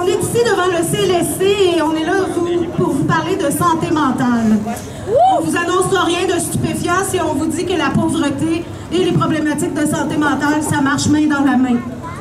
On est ici devant le CLSC et on est là pour vous parler de santé mentale. On vous annoncera rien de stupéfiant si on vous dit que la pauvreté et les problématiques de santé mentale, ça marche main dans la main.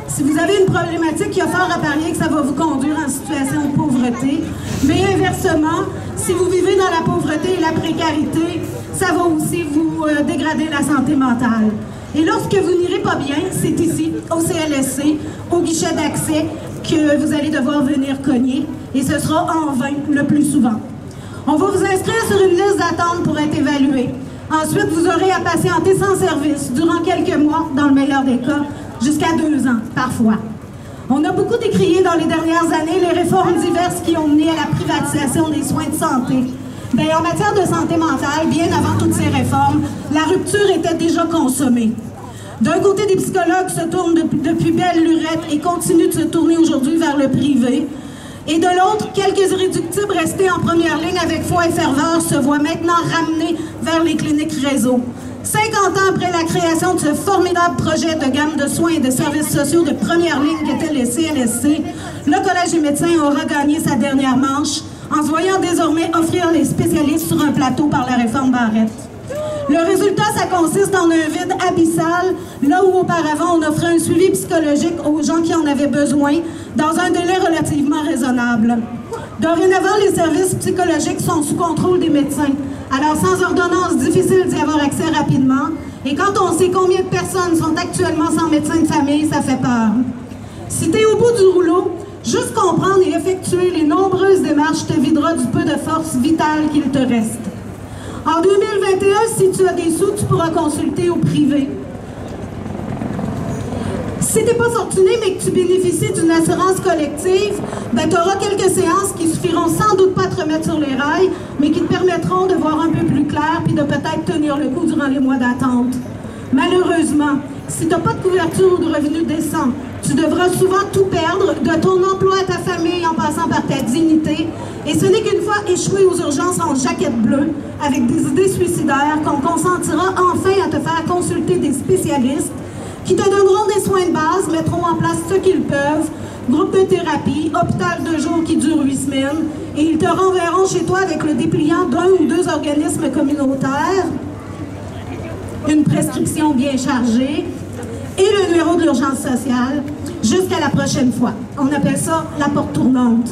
Si vous avez une problématique, il y a fort à parier que ça va vous conduire en situation de pauvreté. Mais inversement, si vous vivez dans la pauvreté et la précarité, ça va aussi vous dégrader la santé mentale. Et lorsque vous n'irez pas bien, c'est ici, au CLSC, au guichet d'accès, que vous allez devoir venir cogner. Et ce sera en vain le plus souvent. On va vous inscrire sur une liste d'attente pour être évalué. Ensuite, vous aurez à patienter sans service durant quelques mois, dans le meilleur des cas, jusqu'à 2 ans, parfois. On a beaucoup décrié dans les dernières années les réformes diverses qui ont mené à la privatisation des soins de santé. Bien, en matière de santé mentale, bien avant toutes ces réformes, la rupture était déjà consommée. D'un côté, des psychologues se tournent depuis belle lurette et continuent de se tourner aujourd'hui vers le privé. Et de l'autre, quelques irréductibles restés en première ligne avec foi et ferveur se voient maintenant ramenés vers les cliniques réseau. 50 ans après la création de ce formidable projet de gamme de soins et de services sociaux de première ligne qu'était le CLSC, le Collège des médecins aura gagné sa dernière manche en se voyant désormais offrir les spécialistes sur un plateau par la réforme Barrette. Le résultat, ça consiste en un vide abyssal, là où auparavant on offrait un suivi psychologique aux gens qui en avaient besoin, dans un délai relativement raisonnable. Dorénavant, les services psychologiques sont sous contrôle des médecins. Alors, sans ordonnance, difficile d'y avoir accès rapidement. Et quand on sait combien de personnes sont actuellement sans médecin de famille, ça fait peur. Si tu es au bout du rouleau, juste comprendre et effectuer les nombreuses démarches te videra du peu de force vitale qu'il te reste. En 2021, si tu as des sous, tu pourras consulter au privé. Si tu n'es pas fortuné, mais que tu bénéficies d'une assurance collective, ben, tu auras quelques séances qui suffiront sans doute pas à te remettre sur les rails, mais qui te permettront de voir un peu plus clair puis de peut-être tenir le coup durant les mois d'attente. Malheureusement, si tu n'as pas de couverture ou de revenus décents, tu devras souvent tout perdre, de ton emploi à ta famille en passant par ta dignité. Et ce n'est qu'une fois échoué aux urgences en jaquette bleue, avec des idées suicidaires, qu'on consentira enfin à te faire consulter des spécialistes qui te donneront des soins de base, mettront en place ce qu'ils peuvent, groupe de thérapie, hôpital de jour qui dure 8 semaines, et ils te renverront chez toi avec le dépliant d'1 ou 2 organismes communautaires, une prescription bien chargée, et le numéro de l'urgence sociale, jusqu'à la prochaine fois. On appelle ça la porte tournante.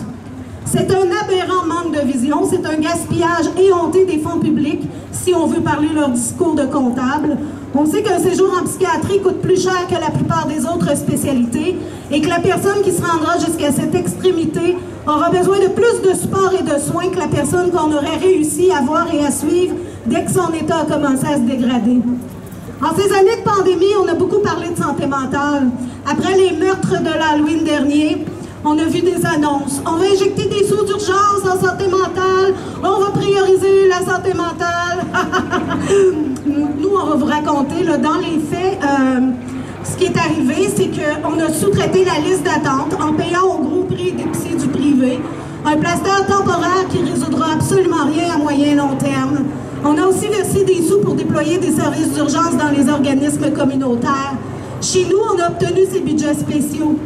C'est un aberrant manque de vision, c'est un gaspillage éhonté des fonds publics, si on veut parler leur discours de comptable. On sait qu'un séjour en psychiatrie coûte plus cher que la plupart des autres spécialités et que la personne qui se rendra jusqu'à cette extrémité aura besoin de plus de support et de soins que la personne qu'on aurait réussi à voir et à suivre dès que son état a commencé à se dégrader. En ces années de pandémie, on a beaucoup parlé de santé mentale. Après les meurtres de l'Halloween dernier, on a vu des annonces. On va injecter des sous d'urgence en santé mentale. On va prioriser la santé mentale. Nous, on va vous raconter, là, dans les faits, ce qui est arrivé, c'est qu'on a sous-traité la liste d'attente en payant au gros prix des psys du privé. Un plaster temporaire qui ne résoudra absolument rien à moyen et long terme. On a aussi versé des sous pour déployer des services d'urgence dans les organismes communautaires. Chez nous, on a obtenu ces budgets spéciaux.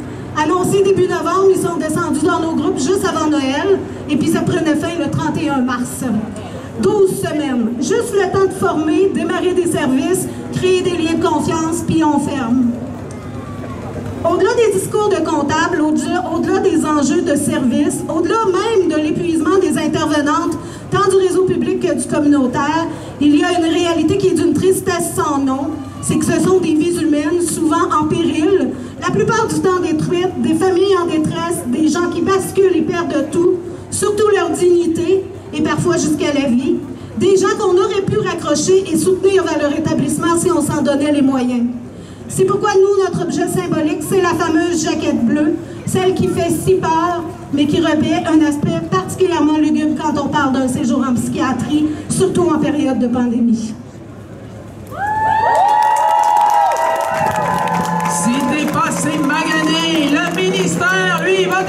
Annoncés début novembre, ils sont descendus dans nos groupes juste avant Noël, et puis ça prenait fin le 31 mars. 12 semaines. Juste le temps de former, démarrer des services, créer des liens de confiance, puis on ferme. Au-delà des discours de comptables, au-delà des enjeux de service, au-delà même de l'épuisement des intervenantes, tant du réseau public que du communautaire, il y a une réalité qui est d'une tristesse sans nom. C'est que ce sont des vies humaines, souvent en péril, la plupart du temps détruites, des familles en détresse, des gens qui basculent et perdent tout, surtout leur dignité et parfois jusqu'à la vie, des gens qu'on aurait pu raccrocher et soutenir vers leur établissement si on s'en donnait les moyens. C'est pourquoi nous, notre objet symbolique, c'est la fameuse jaquette bleue, celle qui fait si peur, mais qui revêt un aspect particulièrement lugubre quand on parle d'un séjour en psychiatrie, surtout en période de pandémie. Si t'es pas assez magané, le ministère, lui, va